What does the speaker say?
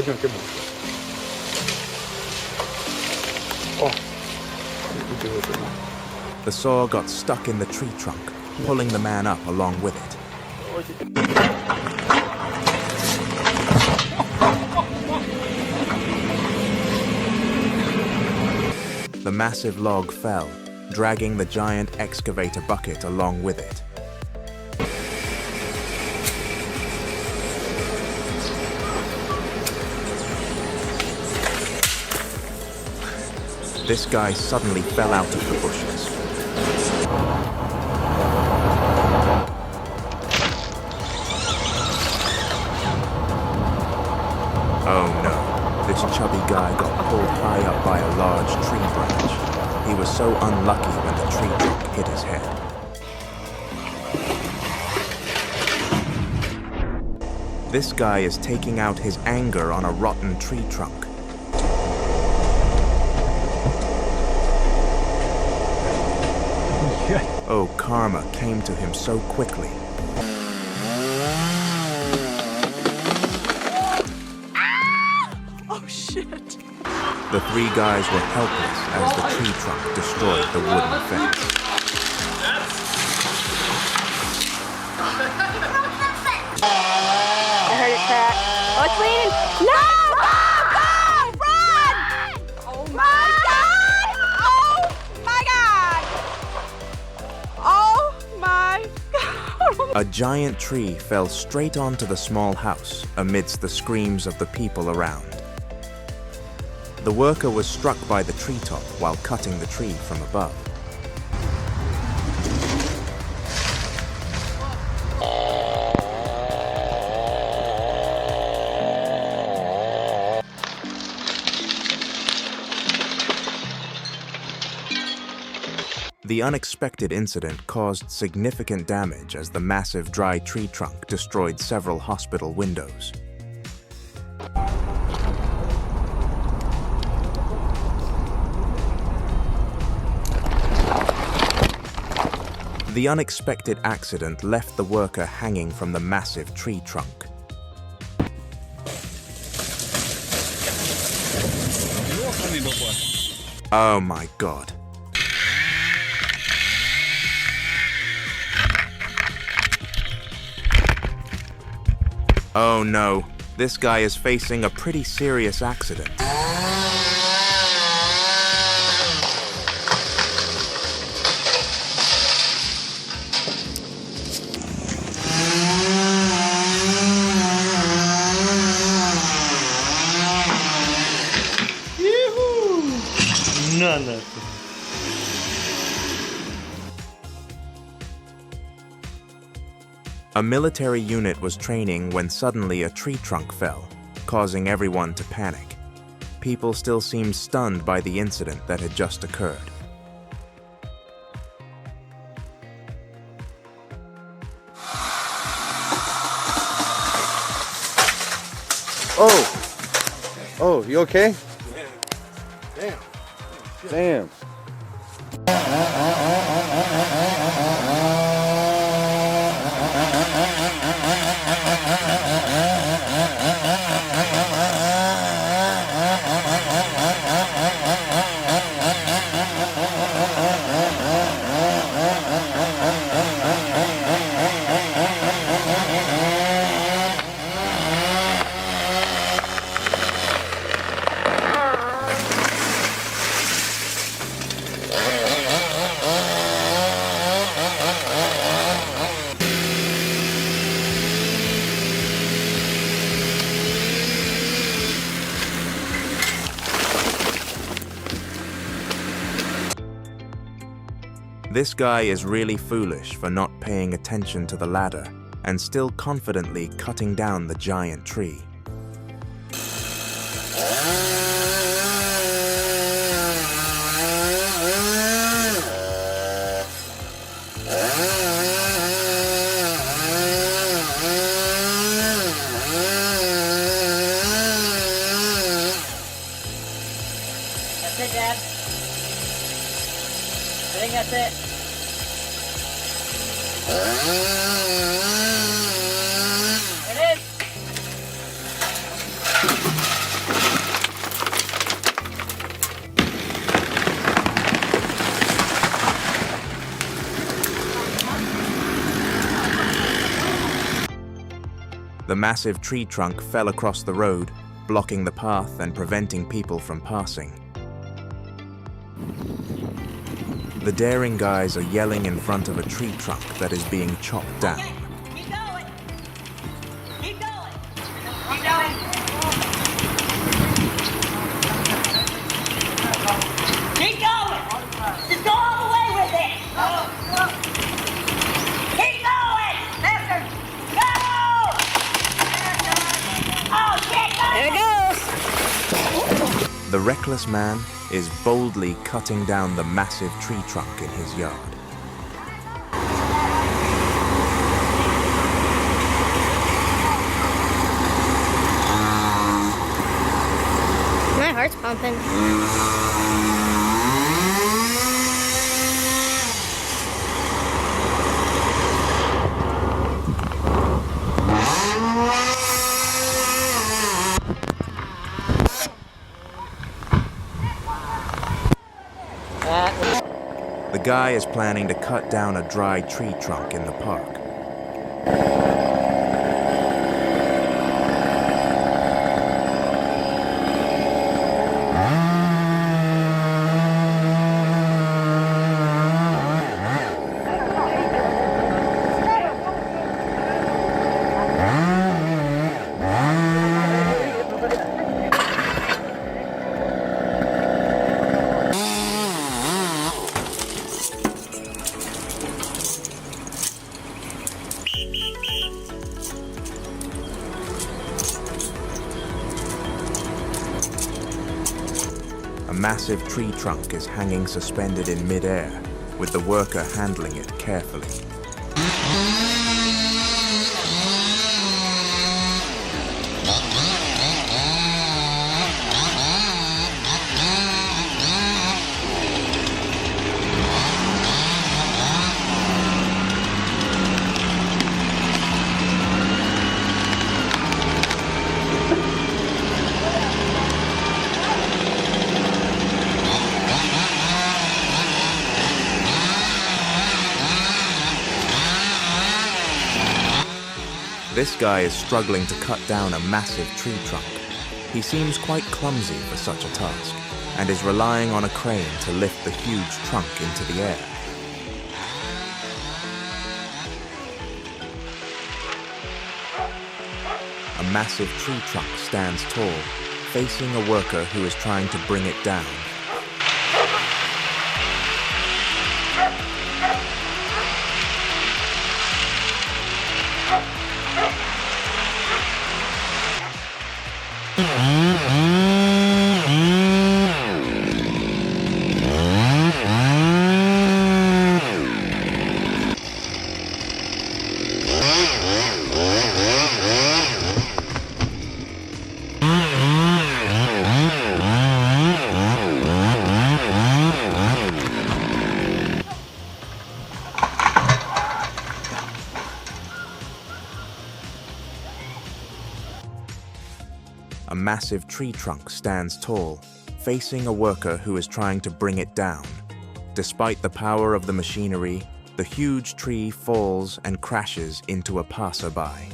마지막 게 뭐야? The saw got stuck in the tree trunk, pulling the man up along with it. The massive log fell, dragging the giant excavator bucket along with it. This guy suddenly fell out of the bushes. Oh no, this chubby guy got pulled high up by a large tree branch. He was so unlucky when the tree trunk hit his head. This guy is taking out his anger on a rotten tree trunk. Oh, karma came to him so quickly. Oh shit! The three guys were helpless as the tree trunk destroyed the wooden fence. I heard it crack. Oh, it's leaning. No! Run! Oh my God! Oh my God! Oh my God! A giant tree fell straight onto the small house amidst the screams of the people around. The worker was struck by the treetop while cutting the tree from above. The unexpected incident caused significant damage as the massive dry tree trunk destroyed several hospital windows. The unexpected accident left the worker hanging from the massive tree trunk. Oh my God. Oh no, this guy is facing a pretty serious accident. No. A military unit was training when suddenly a tree trunk fell, causing everyone to panic. People still seemed stunned by the incident that had just occurred. Oh, you okay? Damn. This guy is really foolish for not paying attention to the ladder and still confidently cutting down the giant tree. That's it, Dad. I think that's it. It is. The massive tree trunk fell across the road, blocking the path and preventing people from passing. The daring guys are yelling in front of a tree trunk that is being chopped down. Keep going. Keep going. Keep going. Keep going. Just go all the way with it. Keep going. Go. Oh, shit. There it goes. The reckless man is boldly cutting down the massive tree trunk in his yard. My heart's pumping. The guy is planning to cut down a dry tree trunk in the park. A massive tree trunk is hanging suspended in mid-air, with the worker handling it carefully. This guy is struggling to cut down a massive tree trunk. He seems quite clumsy for such a task, and is relying on a crane to lift the huge trunk into the air. A massive tree trunk stands tall, facing a worker who is trying to bring it down. A massive tree trunk stands tall, facing a worker who is trying to bring it down. Despite the power of the machinery, the huge tree falls and crashes into a passerby.